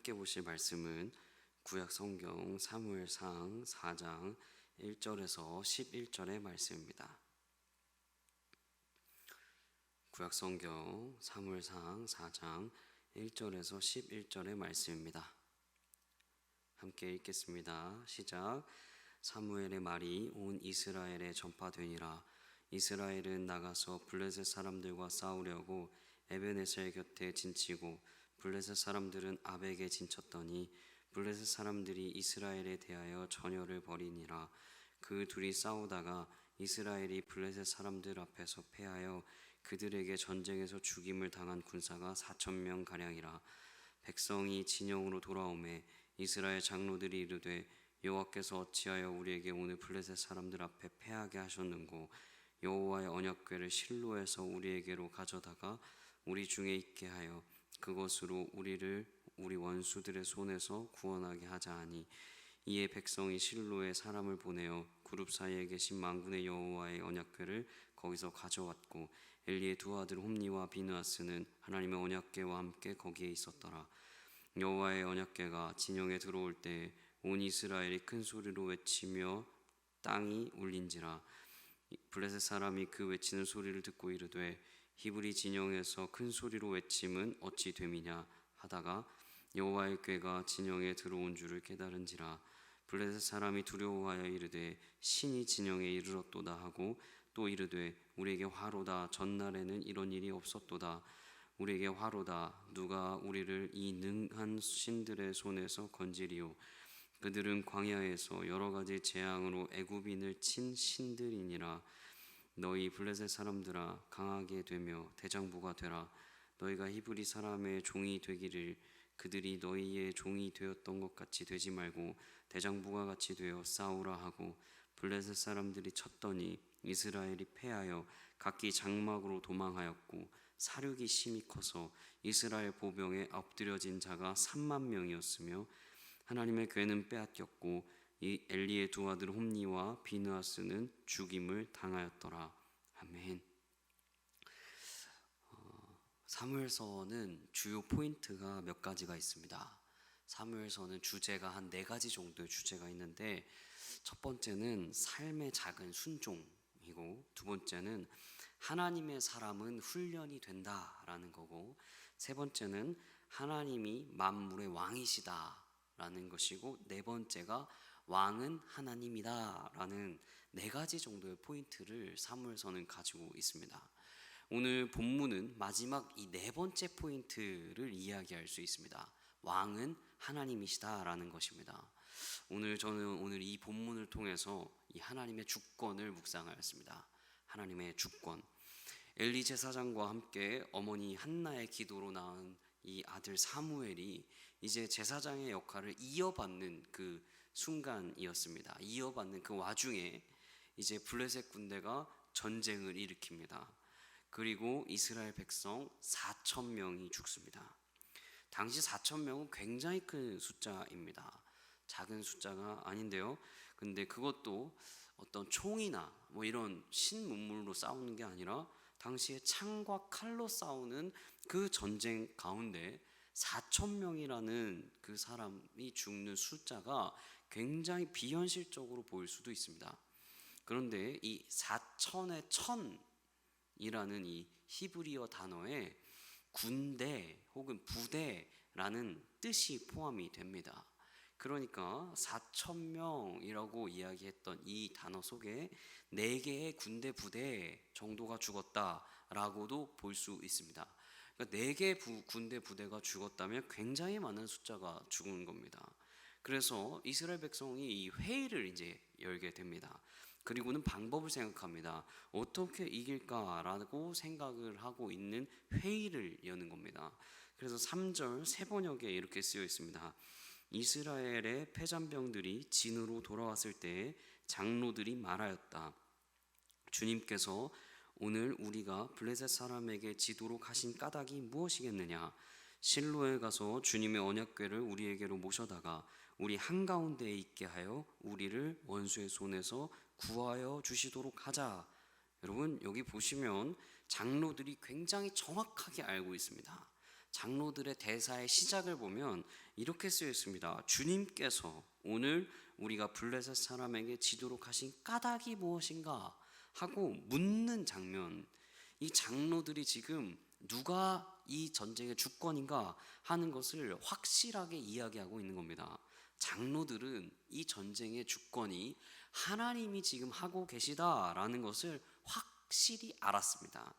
함께 보실 말씀은 구약 성경 사무엘상 4장 1절에서 11절의 말씀입니다. 구약 성경 사무엘상 4장 1절에서 11절의 말씀입니다. 함께 읽겠습니다. 시작. 사무엘의 말이 온 이스라엘에 전파되니라. 이스라엘은 나가서 블레셋 사람들과 싸우려고 에베네셀 곁에 진치고 블레셋 사람들은 아벡에 진쳤더니 블레셋 사람들이 이스라엘에 대하여 전열을 벌이니라. 그 둘이 싸우다가 이스라엘이 블레셋 사람들 앞에서 패하여 그들에게 전쟁에서 죽임을 당한 군사가 4,000명 가량이라. 백성이 진영으로 돌아오매 이스라엘 장로들이 이르되 여호와께서 어찌하여 우리에게 오늘 블레셋 사람들 앞에 패하게 하셨는고 여호와의 언약궤를 실로에서 우리에게로 가져다가 우리 중에 있게 하여 그것으로 우리를 우리 원수들의 손에서 구원하게 하자 하니 이에 백성이 실로에 사람을 보내어 그룹 사이에 계신 만군의 여호와의 언약궤를 거기서 가져왔고 엘리의 두 아들 홈니와 비느하스는 하나님의 언약궤와 함께 거기에 있었더라. 여호와의 언약궤가 진영에 들어올 때 온 이스라엘이 큰 소리로 외치며 땅이 울린지라. 블레셋 사람이 그 외치는 소리를 듣고 이르되 히브리 진영에서 큰 소리로 외침은 어찌 됨이냐 하다가 여호와의 궤가 진영에 들어온 줄을 깨달은지라. 블레셋 사람이 두려워하여 이르되 신이 진영에 이르렀도다 하고 또 이르되 우리에게 화로다. 전날에는 이런 일이 없었도다. 우리에게 화로다. 누가 우리를 이 능한 신들의 손에서 건지리요. 그들은 광야에서 여러 가지 재앙으로 애굽인을 친 신들이니라. 너희 블레셋 사람들아 강하게 되며 대장부가 되라. 너희가 히브리 사람의 종이 되기를 그들이 너희의 종이 되었던 것 같이 되지 말고 대장부가 같이 되어 싸우라 하고 블레셋 사람들이 쳤더니 이스라엘이 패하여 각기 장막으로 도망하였고 사륙이 심히 커서 이스라엘 보병에 엎드려진 자가 3만 명이었으며 하나님의 궤는 빼앗겼고 이 엘리의 두 아들 홈니와 비느하스는 죽임을 당하였더라. 아멘. 사무엘서는 주요 포인트가 몇 가지가 있습니다. 사무엘서는 주제가 한 4가지 정도의 주제가 있는데 첫 번째는 삶의 작은 순종이고 두 번째는 하나님의 사람은 훈련이 된다라는 거고 세 번째는 하나님이 만물의 왕이시다라는 것이고 네 번째가 왕은 하나님이다라는 4가지 정도의 포인트를 사무엘서는 가지고 있습니다. 오늘 본문은 마지막 이 4번째 포인트를 이야기할 수 있습니다. 왕은 하나님이시다라는 것입니다. 저는 이 본문을 통해서 이 하나님의 주권을 묵상하였습니다. 하나님의 주권. 엘리 제사장과 함께 어머니 한나의 기도로 낳은 이 아들 사무엘이 이제 제사장의 역할을 이어받는 그 순간이었습니다. 이어받는 그 와중에 이제 블레셋 군대가 전쟁을 일으킵니다. 그리고 이스라엘 백성 4,000명이 죽습니다. 당시 4,000명은 굉장히 큰 숫자입니다. 작은 숫자가 아닌데요. 근데 그것도 어떤 총이나 뭐 이런 신문물로 싸우는 게 아니라 당시에 창과 칼로 싸우는 그 전쟁 가운데 4,000명이라는 그 사람이 죽는 숫자가 굉장히 비현실적으로 보일 수도 있습니다. 그런데 이 4,000의 1,000이라는 이 히브리어 단어에 군대 혹은 부대라는 뜻이 포함이 됩니다. 그러니까 4,000명이라고 이야기했던 이 단어 속에 4개의 군대 부대 정도가 죽었다라고도 볼 수 있습니다. 그러니까 4개의 군대 부대가 죽었다면 굉장히 많은 숫자가 죽은 겁니다. 그래서 이스라엘 백성이 이 회의를 이제 열게 됩니다. 그리고는 방법을 생각합니다. 어떻게 이길까라고 생각을 하고 있는 회의를 여는 겁니다. 그래서 3절 세 번역에 이렇게 쓰여 있습니다. 이스라엘의 패잔병들이 진으로 돌아왔을 때 장로들이 말하였다. 주님께서 오늘 우리가 블레셋 사람에게 지도록 하신 까닭이 무엇이겠느냐? 실로에 가서 주님의 언약궤를 우리에게로 모셔다가 우리 한가운데에 있게 하여 우리를 원수의 손에서 구하여 주시도록 하자. 여러분 여기 보시면 장로들이 굉장히 정확하게 알고 있습니다. 장로들의 대사의 시작을 보면 이렇게 쓰여 있습니다. 주님께서 오늘 우리가 블레셋 사람에게 지도록 하신 까닭이 무엇인가 하고 묻는 장면. 이 장로들이 지금 누가 이 전쟁의 주권인가 하는 것을 확실하게 이야기하고 있는 겁니다. 장로들은 이 전쟁의 주권이 하나님이 지금 하고 계시다라는 것을 확실히 알았습니다.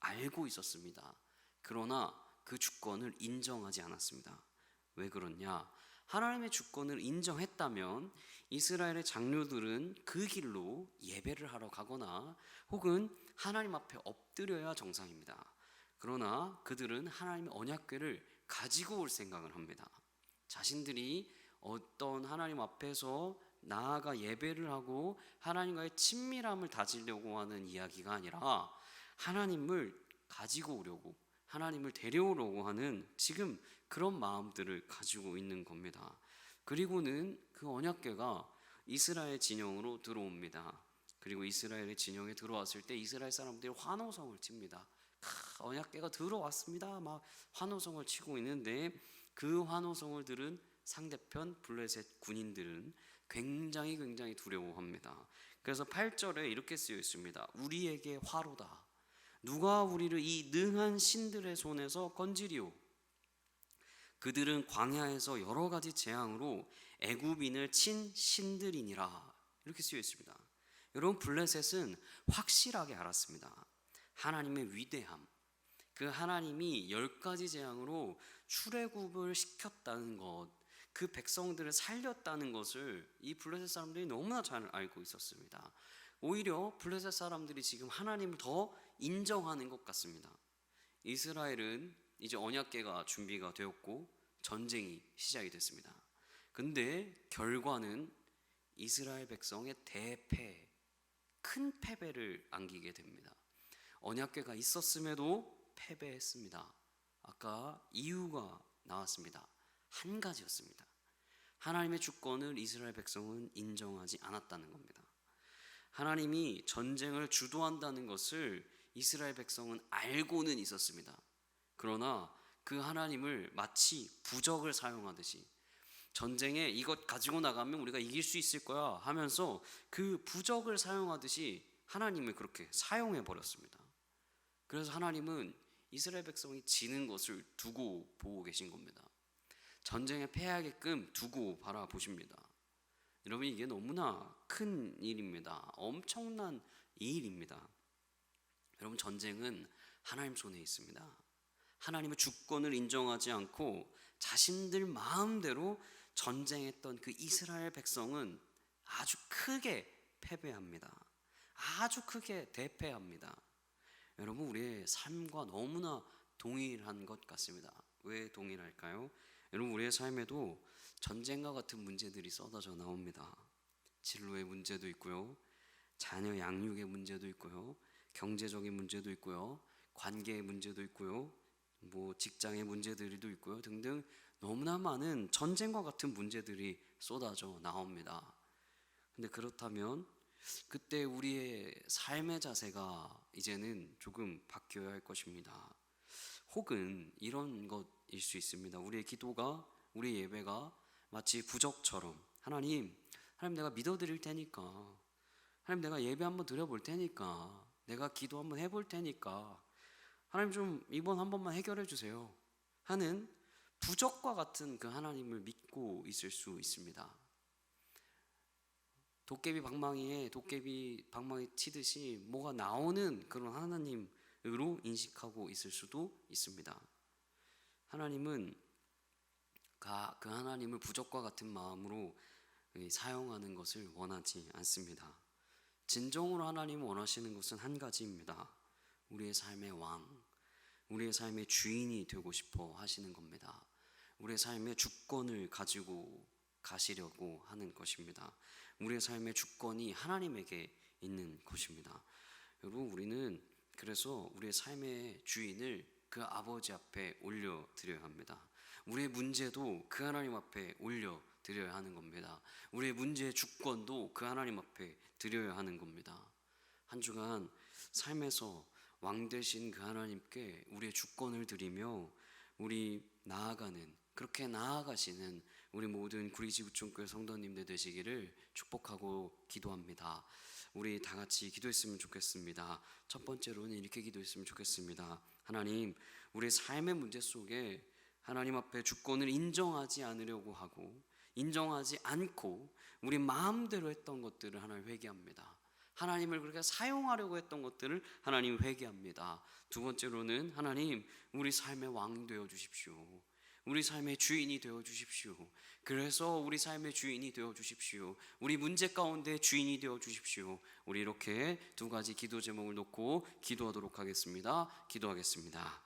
알고 있었습니다. 그러나 그 주권을 인정하지 않았습니다. 왜 그렇냐? 하나님의 주권을 인정했다면 이스라엘의 장로들은 그 길로 예배를 하러 가거나 혹은 하나님 앞에 엎드려야 정상입니다. 그러나 그들은 하나님의 언약궤를 가지고 올 생각을 합니다. 자신들이 어떤 하나님 앞에서 나아가 예배를 하고 하나님과의 친밀함을 다지려고 하는 이야기가 아니라 하나님을 가지고 오려고, 하나님을 데려오려고 하는 지금 그런 마음들을 가지고 있는 겁니다. 그리고는 그 언약궤가 이스라엘 진영으로 들어옵니다. 그리고 이스라엘의 진영에 들어왔을 때 이스라엘 사람들이 환호성을 칩니다. 언약궤가 들어왔습니다. 막 환호성을 치고 있는데 그 환호성을 들은 상대편 블레셋 군인들은 굉장히 두려워합니다. 그래서 8절에 이렇게 쓰여 있습니다. 우리에게 화로다. 누가 우리를 이 능한 신들의 손에서 건지리오. 그들은 광야에서 여러 가지 재앙으로 애굽인을 친 신들이니라. 이렇게 쓰여 있습니다. 여러분, 블레셋은 확실하게 알았습니다. 하나님의 위대함, 그 하나님이 10가지 재앙으로 출애굽을 시켰다는 것, 그 백성들을 살렸다는 것을 이 블레셋 사람들이 너무나 잘 알고 있었습니다. 오히려 블레셋 사람들이 지금 하나님을 더 인정하는 것 같습니다. 이스라엘은 이제 언약궤가 준비가 되었고 전쟁이 시작이 됐습니다. 근데 결과는 이스라엘 백성의 대패, 큰 패배를 안기게 됩니다. 언약궤가 있었음에도 패배했습니다. 아까 이유가 나왔습니다. 한 가지였습니다. 하나님의 주권을 이스라엘 백성은 인정하지 않았다는 겁니다. 하나님이 전쟁을 주도한다는 것을 이스라엘 백성은 알고는 있었습니다. 그러나 그 하나님을 마치 부적을 사용하듯이 전쟁에 이것 가지고 나가면 우리가 이길 수 있을 거야 하면서 그 부적을 사용하듯이 하나님을 그렇게 사용해 버렸습니다. 그래서 하나님은 이스라엘 백성이 지는 것을 두고 보고 계신 겁니다. 전쟁에 패하게끔 두고 바라보십니다. 여러분, 이게 너무나 큰 일입니다. 엄청난 일입니다. 여러분, 전쟁은 하나님 손에 있습니다. 하나님의 주권을 인정하지 않고 자신들 마음대로 전쟁했던 그 이스라엘 백성은 아주 크게 패배합니다. 아주 크게 대패합니다. 여러분, 우리의 삶과 너무나 동일한 것 같습니다. 왜 동일할까요? 여러분, 우리의 삶에도 전쟁과 같은 문제들이 쏟아져 나옵니다. 진로의 문제도 있고요, 자녀 양육의 문제도 있고요, 경제적인 문제도 있고요, 관계의 문제도 있고요, 직장의 문제들도 있고요, 등등 너무나 많은 전쟁과 같은 문제들이 쏟아져 나옵니다. 근데 그렇다면 그때 우리의 삶의 자세가 이제는 조금 바뀌어야 할 것입니다. 혹은 이런 것일 수 있습니다. 우리의 기도가, 우리의 예배가 마치 부적처럼 하나님 내가 믿어드릴 테니까, 하나님 내가 예배 한번 드려볼 테니까, 내가 기도 한번 해볼 테니까 하나님 좀 이번 한 번만 해결해 주세요 하는 부적과 같은 그 하나님을 믿고 있을 수 있습니다. 도깨비 방망이에 도깨비 방망이 치듯이 뭐가 나오는 그런 하나님으로 인식하고 있을 수도 있습니다. 하나님은 그 하나님을 부적과 같은 마음으로 사용하는 것을 원하지 않습니다. 진정으로 하나님을 원하시는 것은 한 가지입니다. 우리의 삶의 왕, 우리의 삶의 주인이 되고 싶어 하시는 겁니다. 우리의 삶의 주권을 가지고 가시려고 하는 것입니다. 우리의 삶의 주권이 하나님에게 있는 것입니다. 여러분, 우리는 그래서 우리의 삶의 주인을 그 아버지 앞에 올려드려야 합니다. 우리의 문제도 그 하나님 앞에 올려드려야 하는 겁니다. 우리의 문제의 주권도 그 하나님 앞에 드려야 하는 겁니다. 한 주간 삶에서 왕 되신 그 하나님께 우리의 주권을 드리며 우리 나아가는, 그렇게 나아가시는 우리 모든 구리지구촌교회 성도님들 되시기를 축복하고 기도합니다. 우리 다 같이 기도했으면 좋겠습니다. 첫 번째로는 이렇게 기도했으면 좋겠습니다. 하나님, 우리 삶의 문제 속에 하나님 앞에 주권을 인정하지 않으려고 하고 인정하지 않고 우리 마음대로 했던 것들을 하나님 회개합니다. 하나님을 그렇게 사용하려고 했던 것들을 하나님 회개합니다. 두 번째로는 하나님, 우리 삶의 왕 되어 주십시오. 우리 삶의 주인이 되어 주십시오. 그래서 우리 삶의 주인이 되어 주십시오. 우리 문제 가운데 주인이 되어 주십시오. 우리 이렇게 두 가지 기도 제목을 놓고 기도하도록 하겠습니다. 기도하겠습니다.